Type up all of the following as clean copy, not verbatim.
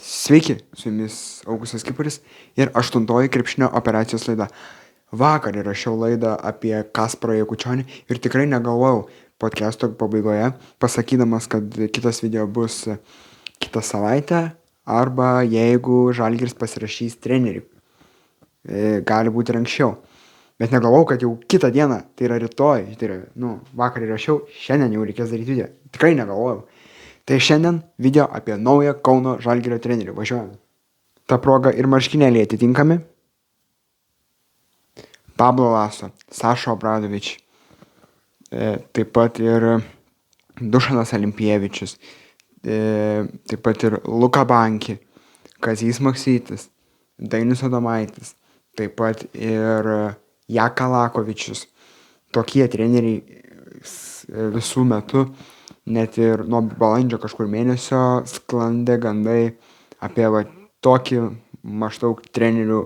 Sveiki, su jumis Augustas Kipuris ir 8 krepšinio operacijos laida. Vakar įrašiau laidą apie Kasparą Jakučionį ir tikrai negalvojau podcast'o pabaigoje, pasakydamas, kad kitas video bus kitą savaitę arba jeigu Žalgiris pasirašys trenerį. Gali būti ir anksčiau. Bet negalvojau, kad jau kitą dieną, tai yra rytoj, tai yra, vakar įrašiau, šiandien jau reikės daryti video. Tikrai negalvojau. Tai šiandien video apie naują Kauno Žalgirio trenerį. Važiuojame. Ta proga ir marškinėliai atitinkami. Pablo Laso, Sašo Obradovič, taip pat ir Dušanas Olimpievičius, taip pat ir Luka Banki, Kazys Maksytis, Dainius Adomaitis, taip pat ir Jakalakovičius. Tokie treneriai visų metų, net ir nuo balandžio kažkur mėnesio sklandė gandai apie tokį maždaug trenerių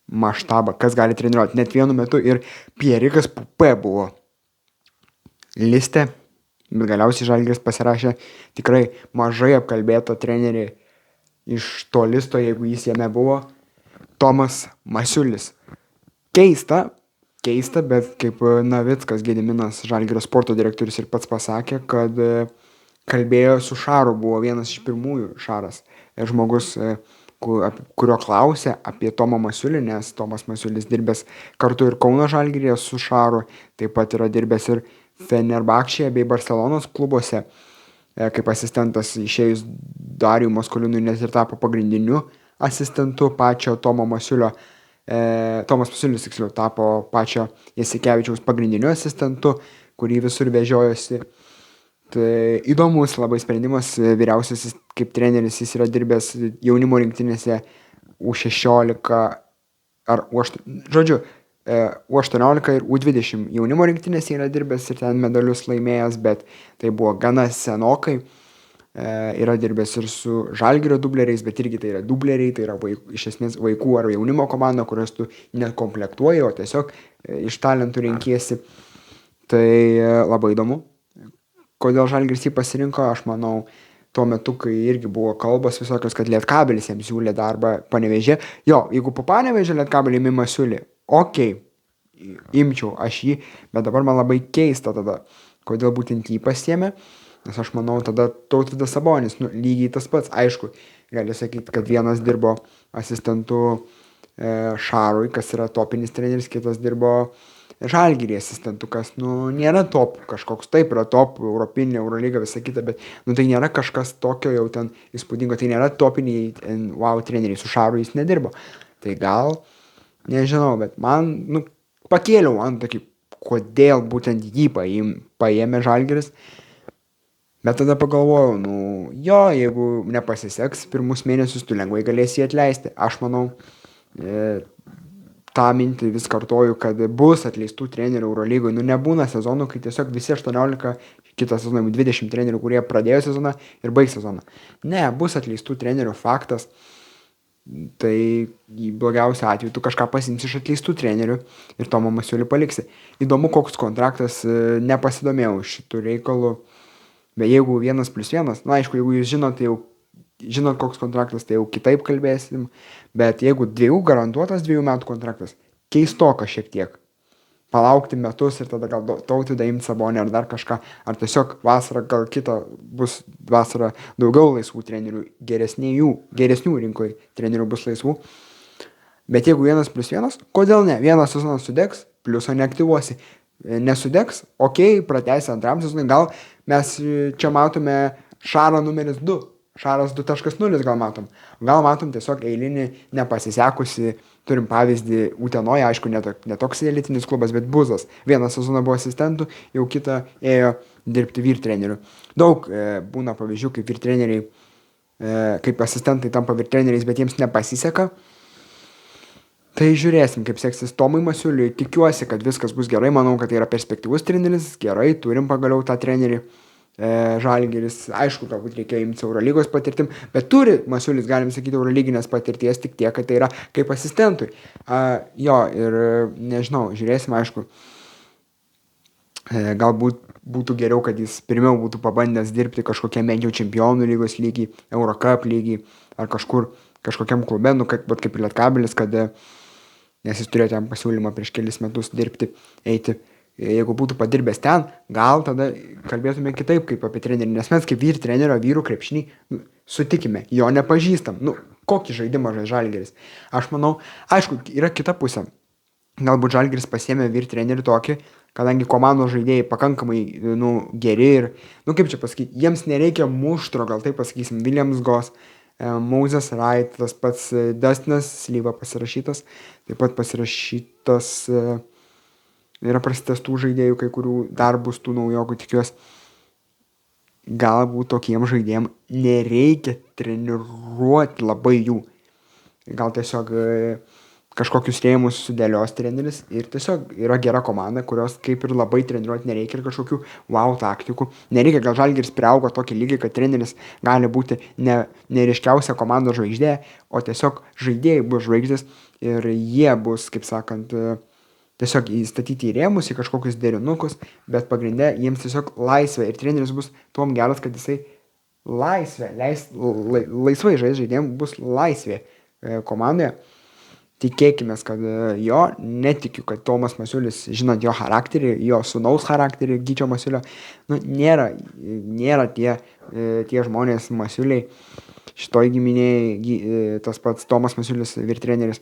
maštabą, kas gali treniruoti. Net vienu metu ir Pierikas Pupė buvo liste, bet galiausiai Žalgiris pasirašė tikrai mažai apkalbėto trenerį iš to listo, jeigu jis jame buvo, Tomas Masiulis. Keista, bet kaip Navickas Gediminas, Žalgirio sporto direktorius, ir pats pasakė, kad kalbėjo su Šaru, buvo vienas iš pirmųjų Šaras, žmogus, kurio klausė apie Tomą Masiulį, nes Tomas Masiulis dirbęs kartu ir Kauno Žalgiryje su Šaru, taip pat yra dirbęs ir Fenerbahčėje bei Barcelonos klubuose, kaip asistentas išėjus Darijui Maskolinui, net ir tapo pagrindiniu asistentu pačio Tomo Masiulio. Tomas Masiulis tiksliau tapo pačio Jasikevičiaus pagrindiniu asistentu, kurį visur vežiojosi. Tai įdomus labai sprendimas, vyriausiasis kaip treneris, jis yra dirbęs jaunimo rinktinėse U16 ar U18 ir U20 jaunimo rinktinėse yra dirbęs ir ten medalius laimėjęs, bet tai buvo gana senokai. Yra dirbęs ir su Žalgirio dubleriais, bet irgi tai yra dubleriai, tai yra iš esmės vaikų ar jaunimo komanda, kurios tu nekomplektuoji, o tiesiog iš talentų renkiesi. Tai labai įdomu. Kodėl Žalgiris jį pasirinko, aš manau, tuo metu, kai irgi buvo kalbos visokios, kad Lietkabelis jam siūlė darbą Panevėžyje. Jo, jeigu po Panevėžio Lietkabelį imi Masiulį, imčiau aš jį, bet dabar man labai keista tada, kodėl būtent jį pasiėmė. Nes aš manau, tada Tautvydas Sabonis, lygiai tas pats, aišku, gali sakyti, kad vienas dirbo asistentu Šarui, kas yra topinis treneris, kitas dirbo Žalgiryje asistentu, kas, nėra top kažkoks, taip yra top, Europinė, Eurolyga, visa kita, bet, tai nėra kažkas tokio jau ten įspūdingo, tai nėra topiniai, wow, treneriai, su Šaru jis nedirbo. Tai gal, nežinau, bet man, pakėliau ant tokį, kodėl būtent jį paėmė Žalgiris. Bet tada pagalvojau, jeigu nepasiseks, pirmus mėnesius tu lengvai galėsi jį atleisti. Aš manau, tą mintį vis kartoju, kad bus atleistų trenerių Eurolygoje. Nebūna sezonų, kai tiesiog visi 18, kitą sezoną 20 trenerių, kurie pradėjo sezoną ir baigs sezoną. Ne, bus atleistų trenerių faktas. Tai blogiausia atveju tu kažką pasiimsi iš atleistų trenerių ir Tomą Masiulį paliksi. Įdomu, koks kontraktas, nepasidomėjau šitų reikalų. Bet jeigu 1+1, aišku, jeigu jūs žinot koks kontraktas, tai jau kitaip kalbėsim, bet jeigu garantuotas 2 metų kontraktas, keistoka šiek tiek. Palaukti metus ir tada gal Tautvydą imti Sabonį ar dar kažką, ar tiesiog vasarą gal kita bus vasarą daugiau laisvų trenerių, geresnių rinkoje trenerių bus laisvų. Bet jeigu 1+1, kodėl ne? Vienas sezonas sudegs, pliusą neaktyvuosi. Nesudegs, pratęsi antram sezonui, gal mes čia matome Šarą numeris 2, Šaras 2.0 gal matom. Gal matom tiesiog eilinį nepasisekusi, turim pavyzdį Utenoje, aišku, netoks elitinis klubas, bet Buzas. Vieną sezoną buvo asistentų, jau kitą ėjo dirbti vyrtrenerių. Daug būna pavyzdžių, kaip vyrtreneriai, kaip asistentai tampa vyrtreneriais, bet jiems nepasiseka. Tai žiūrėsim, kaip seksis Tomui Masiuliui. Tikiuosi, kad viskas bus gerai. Manau, kad tai yra perspektyvus treneris. Gerai, turim pagaliau tą trenerį. Žalgiris, aišku, galbūt reikėjo imti Eurolygos patirtim, bet turi Masiulis, galim sakyti, Eurolyginės patirties, tik tiek, kad tai yra kaip asistentui. Ir nežinau, žiūrėsim, aišku. Galbūt būtų geriau, kad jis pirmiau būtų pabandęs dirbti kažkokiam bent jau čempionų lygos lygiai, Eurocup lygiai ar kažkokiam klube, bet kaip ir Lietkabelis, nes jis turėjo ten pasiūlymą prieš kelis metus dirbti, eiti. Jeigu būtų padirbęs ten, gal tada kalbėtume kitaip kaip apie trenerį, nes mes kaip trenerio vyrų krepšinį, sutikime, jo nepažįstam. Kokį žaidimą Žalgiris? Aš manau, aišku, yra kita pusė. Galbūt Žalgiris pasiėmė trenerių tokį, kadangi komandos žaidėjai pakankamai geri ir, kaip čia pasakyti, jiems nereikia muštro, gal taip pasakysim, Williams Goss, Moses Wright, tas pats Dustinas Slyva pasirašytas, taip pat pasirašytas yra prasitęstų žaidėjų, kai kurių dar bus tų naujokų, tikiuosi. Galbūt tokiem žaidėjim nereikia treniruoti labai jų. Gal tiesiog kažkokius rėmus sudėlios treneris ir tiesiog yra gera komanda, kurios kaip ir labai treniruoti nereikia ir kažkokių wow taktikų. Nereikia, gal Žalgiris priaugo tokį lygį, kad treneris gali būti neryškiausia komandos žvaigždė, o tiesiog žaidėjai bus žvaigždės ir jie bus, kaip sakant, tiesiog įstatyti į rėmus, į kažkokius derinukus, bet pagrinde jiems tiesiog laisvė ir treneris bus tuom geras, kad jisai laisvai žaidėjams bus laisvė komandoje. Tikėkime, kad jo, netikiu, kad Tomas Masiulis, žinant jo charakterį, jo sūnaus charakterį, Gyčio Masiulio, nėra tie žmonės Masiuliai, šitoj giminėje, tas pats Tomas Masiulis, vyrtreneris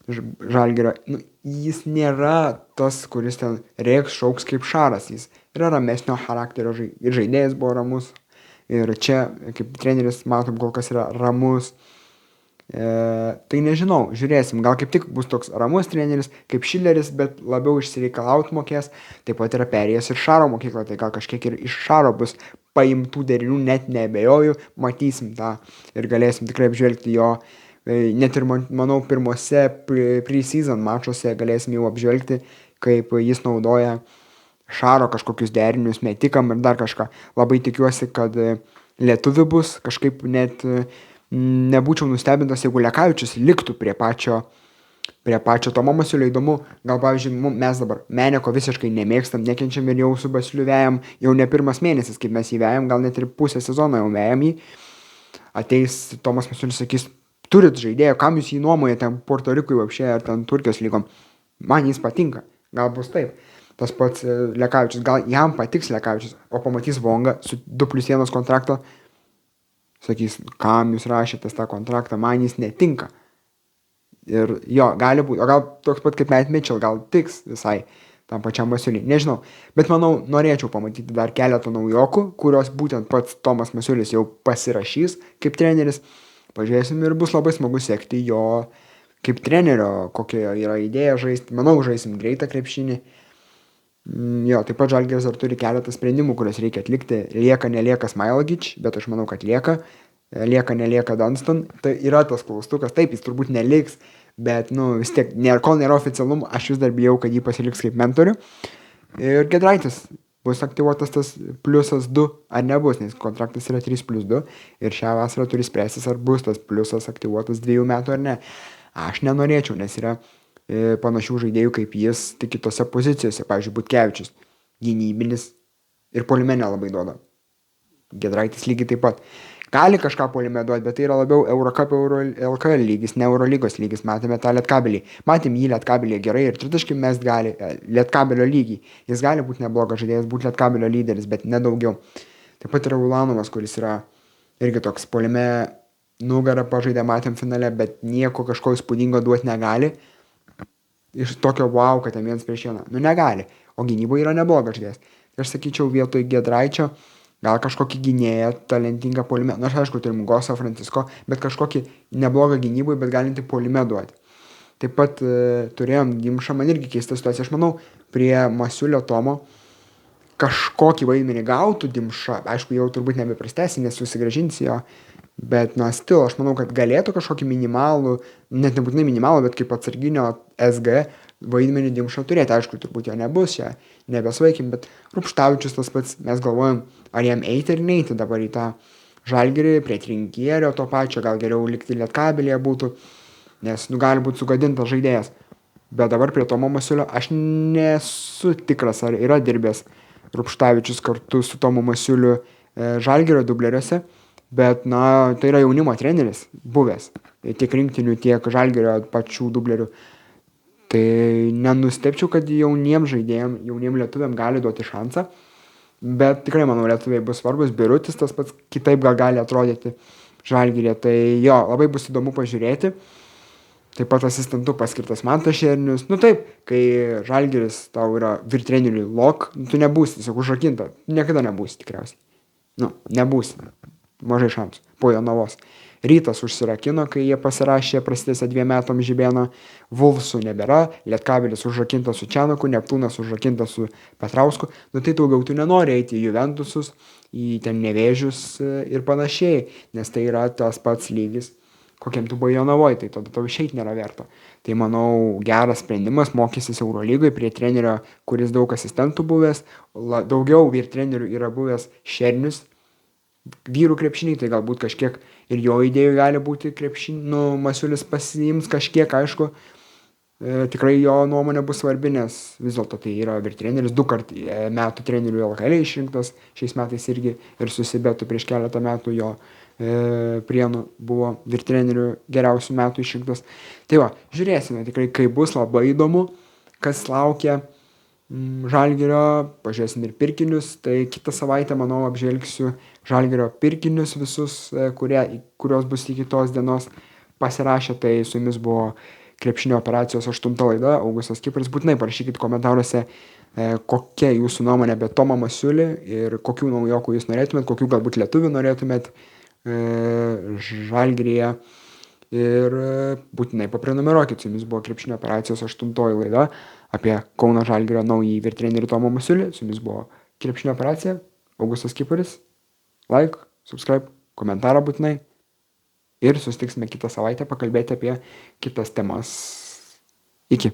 Žalgirio, jis nėra tas, kuris ten rėks, šauks kaip šaras, jis yra ramesnio charakterio ir žaidėjas buvo ramus, ir čia, kaip treneris, matom, kol kas yra ramus. Tai nežinau, žiūrėsim, gal kaip tik bus toks ramus treneris kaip Šileris, bet labiau išsireikalaut mokės, taip pat yra perėjęs ir Šaro mokyklą, tai gal kažkiek ir iš Šaro bus paimtų derinių, net neabejoju, matysim tą ir galėsim tikrai apžvelgti jo, net ir manau pirmose pre-season mačuose galėsim jau apžvelgti, kaip jis naudoja Šaro kažkokius derinius metikam ir dar kažką. Labai tikiuosi, kad lietuvių bus, kažkaip net nebūčiau nustebintas, jeigu Lekavičius liktų prie pačio Tomo Masiulio. Įdomu, gal pavyzdžiui, mes dabar Meneko visiškai nemėgstam, nekenčiam ir jau su Basiliu vejam, jau ne pirmas mėnesis, kaip mes jį vejam, gal net ir pusę sezono jau vejam jį. Ateis Tomas Masiulis, sakys, turit žaidėją, kam jūs jį nuomojate ten Puerto Rikui apšė ar ten Turkijos lygom. Man jis patinka, gal bus taip. Tas pats Lekavičius, gal jam patiks Lekavičius, o pamatys Vongą su 2+1 kontraktą, sakys, kam jūs rašėtės tą kontraktą, man jis netinka. Ir jo, gali būti, o gal toks pat kaip Matt Mitchell, gal tiks visai tam pačiam Masiuliui, nežinau. Bet manau, norėčiau pamatyti dar keletą naujokų, kurios būtent pats Tomas Masiulis jau pasirašys kaip treneris. Pažiūrėsim ir bus labai smagu sekti jo kaip trenerio, kokia yra idėja žaisti. Manau, žaisim greitą krepšinį. Jo, taip pat Žalgiris dar turi keletą sprendimų, kuriuos reikia atlikti. Lieka, nelieka Smailagič, bet aš manau, kad lieka. Lieka, nelieka Dunston. Tai yra tas klaustukas, taip, jis turbūt neliks, bet, vis tiek, kol nėra oficialumo, aš vis dar bijau, kad jį pasiliks kaip mentorių. Ir Giedraitis bus aktyvuotas tas +2 ar nebus, nes kontraktas yra 3+2 ir šią vasarą turi spręstis, ar bus tas pliusas aktyvuotas 2 metų ar ne. Aš nenorėčiau, nes yra panašių žaidėjų kaip jis tik kitose pozicijose, pavyzdžiui, Butkevičius, gynybinis ir puolime nelabai duoda. Giedraitis lygiai taip pat. Gali kažką puolime duoti, bet tai yra labiau Eurocup, LKL lygis, ne Eurolygos lygis. Matėme tą Lietkabelį. Matėm jį Lietkabelį gerai ir tritaškai mes gali Lietkabelio lygį. Jis gali būti neblogas žaidėjas, būti Lietkabelio lyderis, bet nedaugiau. Taip pat yra Ulanovas, kuris yra irgi toks puolime nugarą pažaidė, matėm finale, bet nieko kažko įspūdingo duoti negali. Iš tokio wow, kad ten 1-1. Negali. O gynyboje yra neblogas žaidėjas. Aš sakyčiau, vietoj Giedraičio gal kažkokį gynėją talentingą puolime. Aš aišku, turim Gosą, Francisco, bet kažkokį neblogą gynyboje, bet galinti puolime duoti. Taip pat turėjom Dimšą, man irgi keista situacija. Aš manau, prie Masiulio Tomo kažkokį vaidmenį gautų Dimša. Aišku, jau turbūt nebeprastesi, nes susigrąžins jo. Bet, stil, aš manau, kad galėtų kažkokį minimalų, net nebūtinai minimalų, bet kaip atsarginio SG vaidmenį Dimšą turėti. Aišku, turbūt jo nebus, čia nebesvaikim, bet Rupštavičius tas pats, mes galvojam, ar jam eiti ar neiti dabar į tą Žalgirį, prie Trinkierio to pačio, gal geriau likti Lietkabelyje būtų, nes, gali būti sugadintas žaidėjas. Bet dabar prie Tomo Masiulio aš nesu tikras, ar yra dirbęs Rupštavičius kartu su Tomu Masiuliu Žalgirio dubleriuose, bet, na, tai yra jaunimo treneris buvęs, tiek rinktinių, tiek Žalgirio pačių dublerių. Tai nenustepčiau, kad jauniem žaidėjim, jauniem lietuviam gali duoti šansą, bet tikrai, manau, lietuviai bus svarbus. Birutis tas pats kitaip gali atrodyti Žalgiryje, tai jo, labai bus įdomu pažiūrėti. Taip pat asistentu paskirtas Mantas Šernius. Nu taip, kai Žalgiris tau yra virtreneriui lok, tu nebūsi tiesiog užrakinta. Niekada nebūsi tikriausiai. Nu, nebūsi. Mažai šansų. Po Jonavos. Rytas užsirakino, kai jie pasirašė prasidėse 2 metam Žibėno. Vulfsų nebėra. Lietkabelis užrakintas su Čianaku. Neptūnas užrakintas su Petrausku. Nu tai daugiau tu nenori eiti į Juventusus, į ten Nevėžius ir panašiai. Nes tai yra tas pats lygis, kokiam tu buvai Jonavoj, tai tada tau išeit nėra verta. Tai manau, geras sprendimas, mokysis Eurolygoje prie trenerio, kuris daug asistentų buvęs, daugiau vyr trenerių yra buvęs Šernius, vyrų krepšiniai, tai galbūt kažkiek ir jo idėjų gali būti krepšinį, nu, Masiulis pasiims kažkiek, aišku, tikrai jo nuomonė bus svarbi, nes vis dėlto tai yra vyr treneris, 2 metų trenerių LKL išrinktas, šiais metais irgi ir susibetų prieš keletą metų jo Prienų buvo vyr trenerių geriausių metų išrinktas. Tai va, žiūrėsime tikrai, kaip bus, labai įdomu, kas laukia Žalgirio, pažiūrėsim ir pirkinius, tai kitą savaitę, manau, apžvelgsiu Žalgirio pirkinius visus, kurios bus iki tos dienos pasirašę, tai su jumis buvo Krepšinio operacijos 8 laida, Augustas Kipras. Būtinai parašykit komentaruose, kokia jūsų nuomonė apie Tomą Masiulį ir kokių naujokų jūs norėtumėt, kokių galbūt lietuvių norėtumėt Žalgiryje, ir būtinai paprenumeruokit. Su jumis buvo Krepšinio operacijos 8 laida apie Kauno Žalgirio naująjį vyr trenerį Tomą Masiulį. Su jumis buvo Krepšinio operacija, Augustas Kiparis. Like, subscribe, komentarą būtinai. Ir susitiksime kitą savaitę pakalbėti apie kitas temas. Iki.